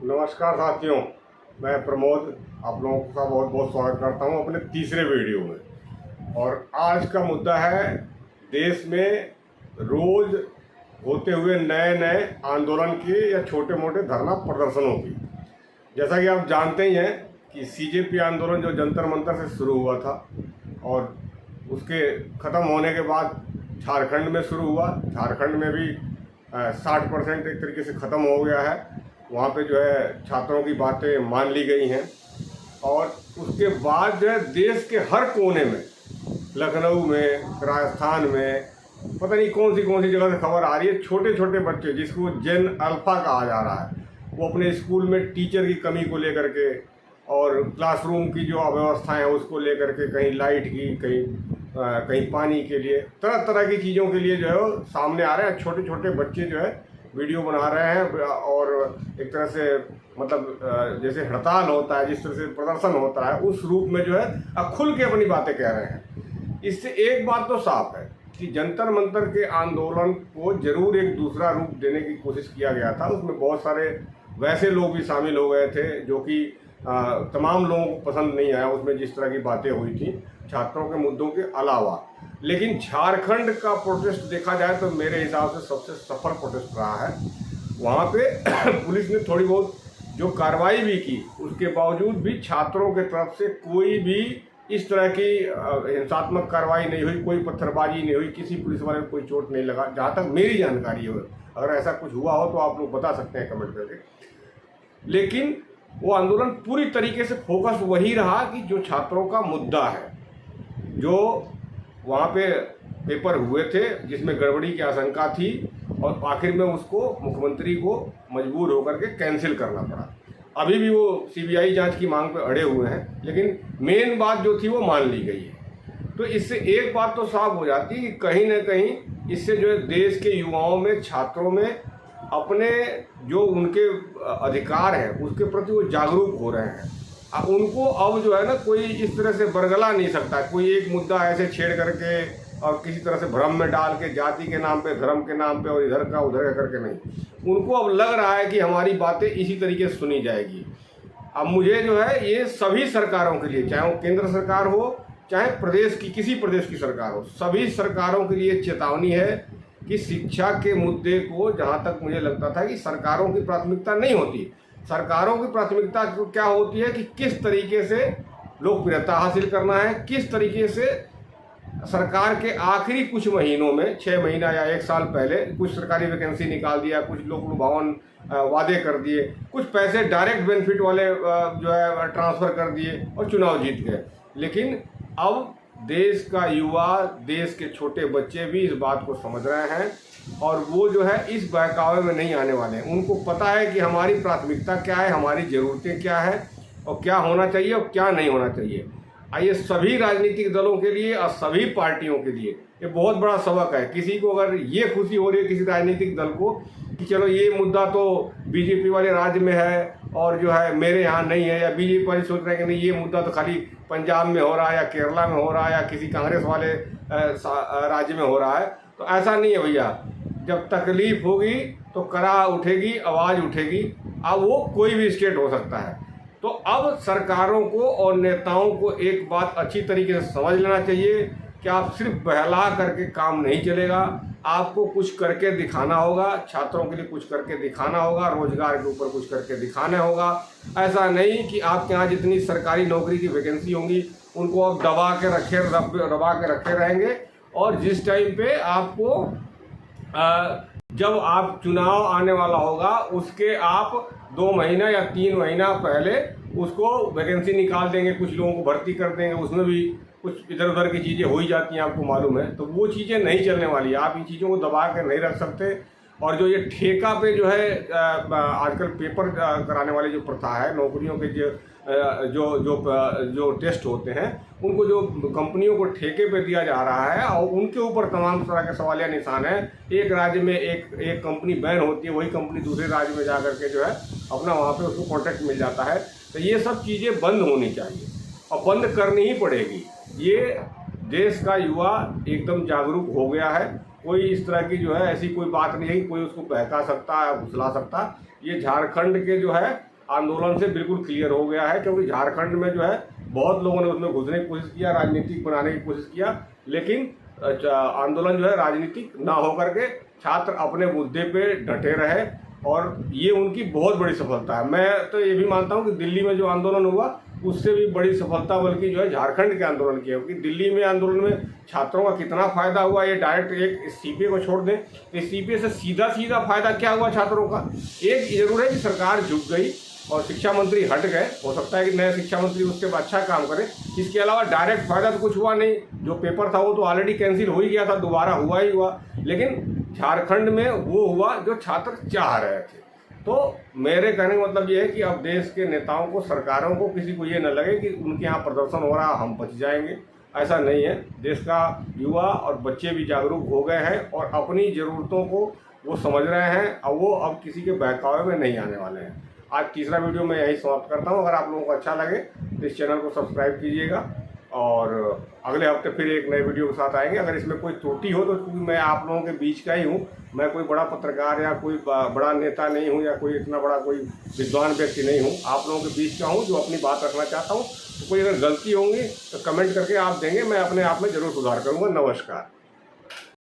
नमस्कार साथियों, मैं प्रमोद आप लोगों का बहुत बहुत स्वागत करता हूं अपने तीसरे वीडियो में। और आज का मुद्दा है देश में रोज होते हुए नए नए आंदोलन के या छोटे मोटे धरना प्रदर्शनों की। जैसा कि आप जानते ही हैं कि सीजेपी आंदोलन जो जंतर मंतर से शुरू हुआ था और उसके ख़त्म होने के बाद झारखंड में शुरू हुआ। झारखंड में भी 60% एक तरीके से ख़त्म हो गया है। वहाँ पे जो है छात्रों की बातें मान ली गई हैं और उसके बाद जो है देश के हर कोने में, लखनऊ में, राजस्थान में, पता नहीं कौन सी जगह से खबर आ रही है, छोटे छोटे बच्चे जिसको जेन अल्फ़ा कहा जा रहा है, वो अपने स्कूल में टीचर की कमी को लेकर के और क्लासरूम की जो अव्यवस्थाएं हैं उसको लेकर के, कहीं लाइट की, कहीं पानी के लिए, तरह तरह की चीज़ों के लिए जो है वो सामने आ रहे हैं। छोटे छोटे बच्चे जो है वीडियो बना रहे हैं और एक तरह से मतलब जैसे हड़ताल होता है, जिस तरह से प्रदर्शन होता है, उस रूप में जो है खुल के अपनी बातें कह रहे हैं। इससे एक बात तो साफ है कि जंतर मंतर के आंदोलन को जरूर एक दूसरा रूप देने की कोशिश किया गया था। उसमें बहुत सारे वैसे लोग भी शामिल हो गए थे जो कि तमाम लोगों को पसंद नहीं आया उसमें जिस तरह की बातें हुई थी छात्रों के मुद्दों के अलावा। लेकिन झारखंड का प्रोटेस्ट देखा जाए तो मेरे हिसाब से सबसे सफल प्रोटेस्ट रहा है। वहाँ पे पुलिस ने थोड़ी बहुत जो कार्रवाई भी की, उसके बावजूद भी छात्रों के तरफ से कोई भी इस तरह की हिंसात्मक कार्रवाई नहीं हुई, कोई पत्थरबाजी नहीं हुई, किसी पुलिस वाले को कोई चोट नहीं लगा, जहाँ तक मेरी जानकारी हो। अगर ऐसा कुछ हुआ हो तो आप लोग बता सकते हैं कमेंट करके। लेकिन वो आंदोलन पूरी तरीके से फोकस वही रहा कि जो छात्रों का मुद्दा है, जो वहाँ पे पेपर हुए थे जिसमें गड़बड़ी की आशंका थी और आखिर में उसको मुख्यमंत्री को मजबूर होकर के कैंसिल करना पड़ा। अभी भी वो सीबीआई जांच की मांग पे अड़े हुए हैं, लेकिन मेन बात जो थी वो मान ली गई है। तो इससे एक बात तो साफ हो जाती है कि कहीं ना कहीं इससे जो है देश के युवाओं में, छात्रों में अपने जो उनके अधिकार हैं उसके प्रति वो जागरूक हो रहे हैं। अब उनको अब जो है ना कोई इस तरह से बरगला नहीं सकता, कोई एक मुद्दा ऐसे छेड़ करके और किसी तरह से भ्रम में डाल के, जाति के नाम पे, धर्म के नाम पे और इधर का उधर करके नहीं। उनको अब लग रहा है कि हमारी बातें इसी तरीके से सुनी जाएगी। अब मुझे जो है ये सभी सरकारों के लिए, चाहे वो केंद्र सरकार हो चाहे प्रदेश की किसी प्रदेश की सरकार हो, सभी सरकारों के लिए चेतावनी है कि शिक्षा के मुद्दे को, जहाँ तक मुझे लगता था कि सरकारों की प्राथमिकता नहीं होती, सरकारों की प्राथमिकता क्या होती है कि किस तरीके से लोकप्रियता हासिल करना है, किस तरीके से सरकार के आखिरी कुछ महीनों में, 6 महीना या 1 साल पहले कुछ सरकारी वैकेंसी निकाल दिया, कुछ लोक लुभावन वादे कर दिए, कुछ पैसे डायरेक्ट बेनिफिट वाले जो है ट्रांसफ़र कर दिए और चुनाव जीत गए। लेकिन अब देश का युवा, देश के छोटे बच्चे भी इस बात को समझ रहे हैं और वो जो है इस बहकावे में नहीं आने वाले हैं। उनको पता है कि हमारी प्राथमिकता क्या है, हमारी ज़रूरतें क्या है और क्या होना चाहिए और क्या नहीं होना चाहिए। ये सभी राजनीतिक दलों के लिए और सभी पार्टियों के लिए ये बहुत बड़ा सबक है। किसी को अगर ये खुशी हो रही है किसी राजनीतिक दल को कि चलो ये मुद्दा तो बीजेपी वाले राज्य में है और जो है मेरे यहाँ नहीं है, या बीजेपी वाले सोच रहे हैं कि नहीं ये मुद्दा तो खाली पंजाब में हो रहा है या केरला में हो रहा है या किसी कांग्रेस वाले राज्य में हो रहा है, तो ऐसा नहीं है भैया। जब तकलीफ होगी तो करा उठेगी, आवाज़ उठेगी। अब वो कोई भी स्टेट हो सकता है। तो अब सरकारों को और नेताओं को एक बात अच्छी तरीके से समझ लेना चाहिए कि आप सिर्फ बहला करके काम नहीं चलेगा, आपको कुछ करके दिखाना होगा, छात्रों के लिए कुछ करके दिखाना होगा, रोजगार के ऊपर कुछ करके दिखाना होगा। ऐसा नहीं कि आपके यहाँ जितनी सरकारी नौकरी की वैकेंसी होंगी उनको आप दबा के रखे रहेंगे और जिस टाइम पे आपको जब आप चुनाव आने वाला होगा उसके आप 2 महीना या 3 महीना पहले उसको वैकेंसी निकाल देंगे, कुछ लोगों को भर्ती कर देंगे, उसमें भी कुछ इधर उधर की चीज़ें हो ही जाती हैं, आपको मालूम है। तो वो चीज़ें नहीं चलने वाली, आप इन चीज़ों को दबा कर नहीं रख सकते। और जो ये ठेका पे जो है आजकल पेपर कराने वाली जो प्रथा है, नौकरियों के जो टेस्ट होते हैं उनको जो कंपनियों को ठेके पे दिया जा रहा है और उनके ऊपर तमाम तरह के सवालिया निशान है। एक राज्य में एक कंपनी बैन होती है, वही कंपनी दूसरे राज्य में जा करके जो है अपना वहाँ पे उसको कॉन्ट्रैक्ट मिल जाता है। तो ये सब चीज़ें बंद होनी चाहिए और बंद करनी ही पड़ेगी। ये देश का युवा एकदम जागरूक हो गया है, कोई इस तरह की जो है ऐसी कोई बात नहीं है कि कोई उसको बहका सकता है, फुसला सकता। ये झारखंड के जो है आंदोलन से बिल्कुल क्लियर हो गया है, क्योंकि झारखंड में जो है बहुत लोगों ने उसमें घुसने की कोशिश किया, राजनीतिक बनाने की कोशिश किया, लेकिन आंदोलन जो है राजनीतिक ना होकर के छात्र अपने मुद्दे पे डटे रहे और ये उनकी बहुत बड़ी सफलता है। मैं तो ये भी मानता हूँ कि दिल्ली में जो आंदोलन हुआ उससे भी बड़ी सफलता बल्कि जो है झारखंड के आंदोलन की है, क्योंकि दिल्ली में आंदोलन में छात्रों का कितना फायदा हुआ ये डायरेक्ट एक सीपीए को छोड़ दें, इस सीपीए से सीधा फायदा क्या हुआ छात्रों का। एक जरूर है कि सरकार झुक गई और शिक्षा मंत्री हट गए, हो सकता है कि नए शिक्षा मंत्री उसके बाद अच्छा काम करें। इसके अलावा डायरेक्ट फायदा तो कुछ हुआ नहीं, जो पेपर था वो तो ऑलरेडी कैंसिल हो ही गया था, दोबारा हुआ ही हुआ, लेकिन झारखंड में वो हुआ जो छात्र चाह रहे थे। तो मेरे कहने का मतलब ये है कि अब देश के नेताओं को, सरकारों को, किसी को ये न लगे कि उनके यहाँ प्रदर्शन हो रहा हम बच जाएंगे, ऐसा नहीं है। देश का युवा और बच्चे भी जागरूक हो गए हैं और अपनी ज़रूरतों को वो समझ रहे हैं और वो अब किसी के बहकावे में नहीं आने वाले हैं। आज तीसरा वीडियो मैं यही समाप्त करता हूँ। अगर आप लोगों को अच्छा लगे तो इस चैनल को सब्सक्राइब कीजिएगा और अगले हफ्ते फिर एक नए वीडियो के साथ आएंगे। अगर इसमें कोई त्रुटि हो तो, क्योंकि मैं आप लोगों के बीच का ही हूँ, मैं कोई बड़ा पत्रकार या कोई बड़ा नेता नहीं हूँ या कोई इतना बड़ा कोई विद्वान व्यक्ति नहीं हूँ, आप लोगों के बीच का हूँ जो अपनी बात रखना चाहता हूँ। तो कोई अगर गलती होंगी तो कमेंट करके आप देंगे, मैं अपने आप में ज़रूर सुधार करूँगा। नमस्कार।